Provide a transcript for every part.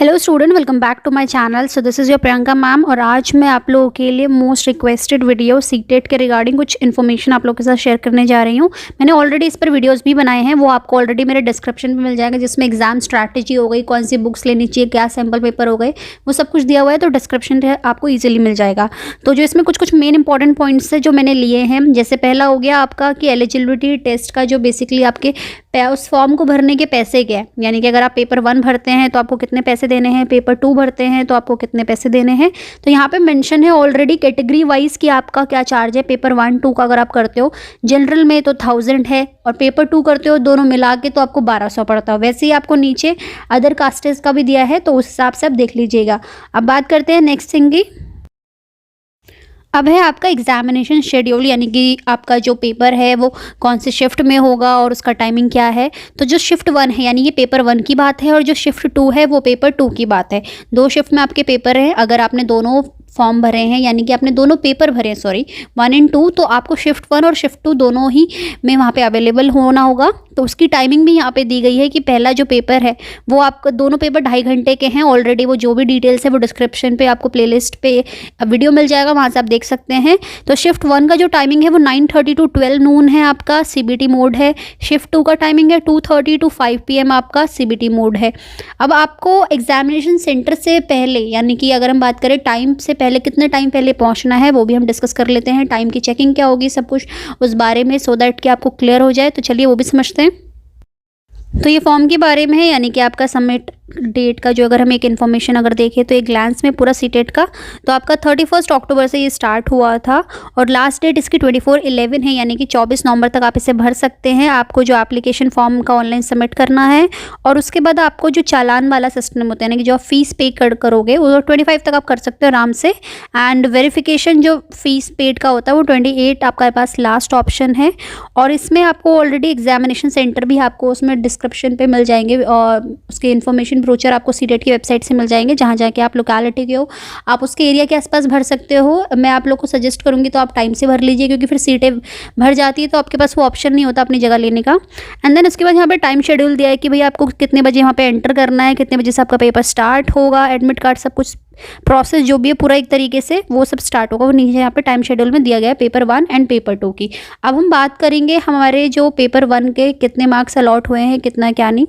Hello student, welcome back to my channel. So this is your Priyanka ma'am और आज मैं आप लोगों के लिए मोस्ट रिक्वेस्टेड वीडियो सीटेट के रिगार्डिंग कुछ इन्फॉर्मेशन आप लोगों के साथ शेयर करने जा रही हूँ। मैंने ऑलरेडी इस पर वीडियोस भी बनाए हैं, वो आपको ऑलरेडी मेरे डिस्क्रिप्शन में मिल जाएगा, जिसमें एग्जाम स्ट्रैटेजी हो गई, कौन सी बुक्स लेनी चाहिए, क्या सैम्पल पेपर हो गए, वो सब कुछ दिया हुआ है, तो डिस्क्रिप्शन आपको ईजिली मिल जाएगा। तो जो इसमें कुछ मेन इंपॉर्टेंट पॉइंट्स है जो मैंने लिए हैं, जैसे पहला हो गया आपका कि एलिजिबिलिटी टेस्ट का जो बेसिकली आपके उस फॉर्म को भरने के पैसे क्या है, यानी कि अगर आप पेपर 1 भरते हैं तो आपको कितने पैसे देने हैं, पेपर 2 भरते हैं तो आपको कितने पैसे देने हैं। तो यहाँ पे मेंशन है ऑलरेडी कैटेगरी वाइज कि आपका क्या चार्ज है। पेपर 1 2 का अगर आप करते हो जनरल में तो 1000 है, और पेपर 2 करते हो दोनों मिला के तो आपको 1200 पड़ता है। वैसे ही आपको नीचे अदर कास्टेज का भी दिया है, तो उस हिसाब से आप देख लीजिएगा। अब बात करते हैं नेक्स्ट थिंग की। अब है आपका एग्जामिनेशन शेड्यूल, यानी कि आपका जो पेपर है वो कौन से शिफ्ट में होगा और उसका टाइमिंग क्या है। तो जो शिफ्ट 1 है यानी ये पेपर 1 की बात है, और जो शिफ्ट 2 है वो पेपर 2 की बात है। 2 शिफ्ट में आपके पेपर हैं। अगर आपने दोनों फॉर्म भरे हैं, यानी कि आपने दोनों पेपर भरे हैं, सॉरी 1 और 2, तो आपको शिफ्ट 1 और शिफ्ट 2 दोनों ही में वहाँ पे अवेलेबल होना होगा। तो उसकी टाइमिंग भी यहाँ पे दी गई है कि पहला जो पेपर है वो आपका दोनों पेपर 2.5 घंटे के हैं। ऑलरेडी वो जो भी डिटेल्स है वो डिस्क्रिप्शन पे आपको प्लेलिस्ट पे वीडियो मिल जाएगा, वहाँ से आप देख सकते हैं। तो शिफ्ट 1 का जो टाइमिंग है वो 9:30 to 12 नून है, आपका CBT मोड है। शिफ्ट 2 का टाइमिंग है 2:30 to 5 PM, आपका CBT मोड है। अब आपको एग्जामिनेशन सेंटर से पहले, यानी कि अगर हम बात करें टाइम से पहले, कितने टाइम पहले पहुंचना है वो भी हम डिस्कस कर लेते हैं। टाइम की चेकिंग क्या होगी, सब कुछ उस बारे में, सो दैट कि आपको क्लियर हो जाए। तो चलिए वो भी समझते हैं। तो ये फॉर्म के बारे में है, यानी कि आपका सबमिट डेट का जो अगर हम एक इन्फॉर्मेशन अगर देखें तो एक ग्लांस में पूरा सीटेट का, तो आपका 31 अक्टूबर से ये स्टार्ट हुआ था और लास्ट डेट इसकी 24/11 है, यानी कि 24 नवंबर तक आप इसे भर सकते हैं। आपको जो एप्लीकेशन फॉर्म का ऑनलाइन सबमिट करना है, और उसके बाद आपको जो चालान वाला सिस्टम होता है, यानी कि जो आप फीस पे करोगे वो 25 तक आप कर सकते हो आराम से। एंड वेरिफिकेशन जो फीस पेड का होता है वो 28 आपके पास लास्ट ऑप्शन है। और इसमें आपको ऑलरेडी एग्जामिनेशन सेंटर भी आपको उसमें डिस्क्रिप्शन पे मिल जाएंगे, और उसके इन्फॉर्मेशन ब्रोचर आपको सीटेट की वेबसाइट से मिल जाएंगे। जहाँ जाके आप लोकेलिटी के हो, आप उसके एरिया के आसपास भर सकते हो। मैं आप लोग को सजेस्ट करूँगी तो आप टाइम से भर लीजिए, क्योंकि फिर सीटें भर जाती है तो आपके पास वो ऑप्शन नहीं होता अपनी जगह लेने का। एंड देन उसके बाद यहाँ पे टाइम शेड्यूल दिया है कि भाई आपको कितने बजे यहाँ पे एंटर करना है, कितने बजे से आपका पेपर स्टार्ट होगा, एडमिट कार्ड सब कुछ प्रोसेस जो भी है पूरा एक तरीके से वो सब स्टार्ट होगा। वो नीचे यहाँ पे टाइम शेड्यूल में दिया गया है पेपर 1 एंड पेपर 2 की। अब हम बात करेंगे हमारे जो पेपर 1 के कितने मार्क्स अलॉट हुए हैं, कितना क्या नहीं।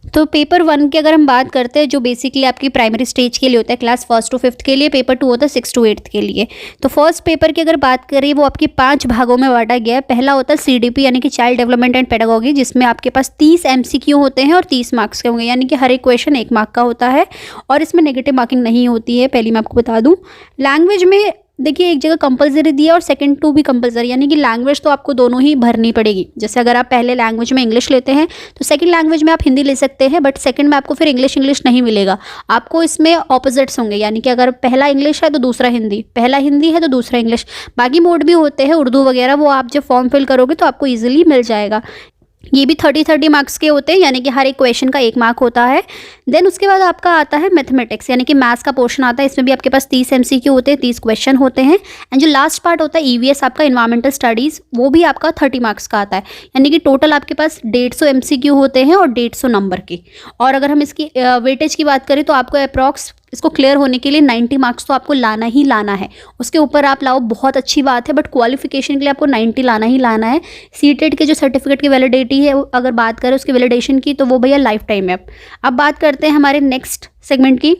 तो पेपर 1 की अगर हम बात करते हैं, जो बेसिकली आपकी प्राइमरी स्टेज के लिए होता है, क्लास 1 to 5 के लिए। पेपर 2 होता है 6 to 8 के लिए। तो फर्स्ट पेपर की अगर बात करें वो आपकी 5 भागों में बांटा गया है। पहला होता है CDP, यानी कि चाइल्ड डेवलपमेंट एंड पेडागोगी, जिसमें आपके पास 30 MCQ होते हैं और 30 मार्क्स के होंगे, यानी कि हर एक क्वेश्चन 1 मार्क का होता है, और इसमें नेगेटिव मार्किंग नहीं होती है, पहली मैं आपको बता दूँ। लैंग्वेज में देखिए एक जगह कंपलसरी दिया और सेकंड 2 भी कंपलसरी, यानी कि लैंग्वेज तो आपको दोनों ही भरनी पड़ेगी। जैसे अगर आप पहले लैंग्वेज में इंग्लिश लेते हैं तो सेकंड लैंग्वेज में आप हिंदी ले सकते हैं, बट सेकंड में आपको फिर इंग्लिश नहीं मिलेगा। आपको इसमें ऑपोजिट्स होंगे, यानी कि अगर पहला इंग्लिश है तो दूसरा हिंदी, पहला हिंदी है तो दूसरा इंग्लिश। बाकी मोड भी होते हैं उर्दू वगैरह, वो आप जब फॉर्म फिल करोगे तो आपको ईजिली मिल जाएगा। ये भी 30 मार्क्स के होते हैं, यानी कि हर एक क्वेश्चन का 1 मार्क होता है। देन उसके बाद आपका आता है मैथमेटिक्स, यानी कि मैथ्स का पोर्शन आता है। इसमें भी आपके पास 30 MCQ होते हैं, 30 क्वेश्चन होते हैं। एंड जो लास्ट पार्ट होता है EVS आपका इन्वायरमेंटल स्टडीज़, वो भी आपका 30 मार्क्स का आता है, यानी कि टोटल आपके पास 150 MCQ होते हैं और 150 नंबर के। और अगर हम इसकी वेटेज की बात करें तो आपको अप्रॉक्स इसको क्लियर होने के लिए 90 मार्क्स तो आपको लाना ही लाना है। उसके ऊपर आप लाओ बहुत अच्छी बात है, बट क्वालिफिकेशन के लिए आपको 90 लाना ही लाना है। सीटेट के जो सर्टिफिकेट की वैलिडिटी है, अगर बात करें उसकी वैलिडेशन की, तो वो भैया लाइफ टाइम है। अब बात करते हैं हमारे नेक्स्ट सेगमेंट की।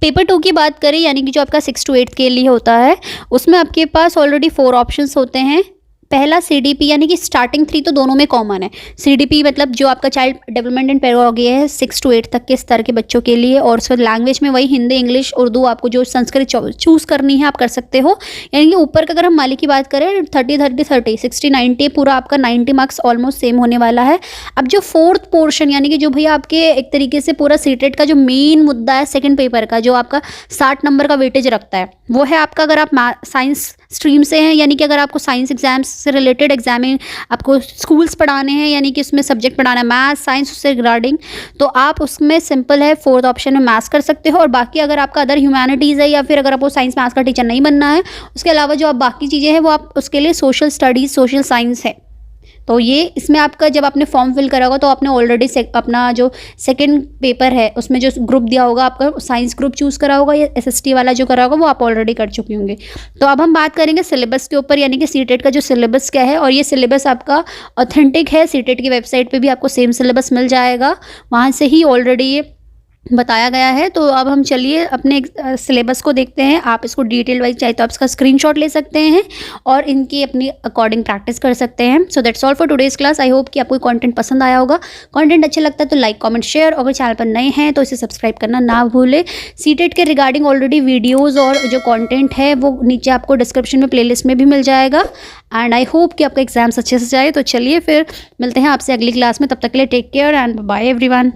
पेपर 2 की बात करें, यानी कि जो आपका 6 to 8 के लिए होता है, उसमें आपके पास ऑलरेडी 4 ऑप्शंस होते हैं। पहला CDP, यानी कि स्टार्टिंग 3 तो दोनों में कॉमन है। CDP मतलब जो आपका चाइल्ड डेवलपमेंट एंड पेडागोगी है 6 to 8 तक के स्तर के बच्चों के लिए, और उसके बाद लैंग्वेज में वही हिंदी, इंग्लिश, उर्दू, आपको जो संस्कृत चूज़ करनी है आप कर सकते हो। यानी कि ऊपर का अगर हम माली की बात करें 30 60 90, पूरा आपका 90 मार्क्स ऑलमोस्ट सेम होने वाला है। अब जो 4th पोर्शन, यानी कि जो भैया आपके एक तरीके से पूरा सीटेट का जो मेन मुद्दा है सेकेंड पेपर का, जो आपका 60 नंबर का वेटेज रखता है, वो है आपका, अगर आप साइंस स्ट्रीम से हैं, यानी कि अगर आपको साइंस एग्जाम्स से रिलेटेड एग्जाम आपको स्कूल्स पढ़ाने हैं, यानी कि उसमें सब्जेक्ट पढ़ाना है मैथ साइंस उससे रिगार्डिंग, तो आप उसमें सिंपल है 4th ऑप्शन में मैथ्स कर सकते हो। और बाकी अगर आपका अदर ह्यूमैनिटीज़ है, या फिर अगर आपको साइंस मैथ्स का टीचर नहीं बनना है, उसके अलावा जो आप बाकी चीज़ें हैं वो आप उसके लिए सोशल स्टडीज़, सोशल साइंस है। तो ये इसमें आपका जब आपने फॉर्म फिल करा होगा तो आपने ऑलरेडी अपना जो सेकंड पेपर है उसमें जो ग्रुप दिया होगा, आपका साइंस ग्रुप चूज़ करा होगा या एसएसटी वाला जो करा होगा वो आप ऑलरेडी कर चुके होंगे। तो अब हम बात करेंगे सिलेबस के ऊपर, यानी कि सीटेट का जो सिलेबस क्या है, और ये सिलेबस आपका ऑथेंटिक है। सीटेट की वेबसाइट पे भी आपको सेम सिलेबस मिल जाएगा, वहाँ से ही ऑलरेडी ये बताया गया है। तो अब हम चलिए अपने सिलेबस को देखते हैं। आप इसको डिटेल वाइज चाहे तो आप इसका स्क्रीनशॉट ले सकते हैं और इनकी अपनी अकॉर्डिंग प्रैक्टिस कर सकते हैं। So that's all for today's class. I hope कि आपको कंटेंट पसंद आया होगा। कंटेंट अच्छा लगता है तो लाइक कमेंट शेयर, और अगर चैनल पर नए हैं तो इसे सब्सक्राइब करना ना भूलें। सीटेट के रिगार्डिंग ऑलरेडी वीडियोज़ और जो कॉन्टेंट है वो नीचे आपको डिस्क्रिप्शन में प्लेलिस्ट में भी मिल जाएगा। एंड आई होप कि आपका एग्जाम्स अच्छे से जाए। तो चलिए फिर मिलते हैं आपसे अगली क्लास में, तब तक के लिए take care and bye everyone.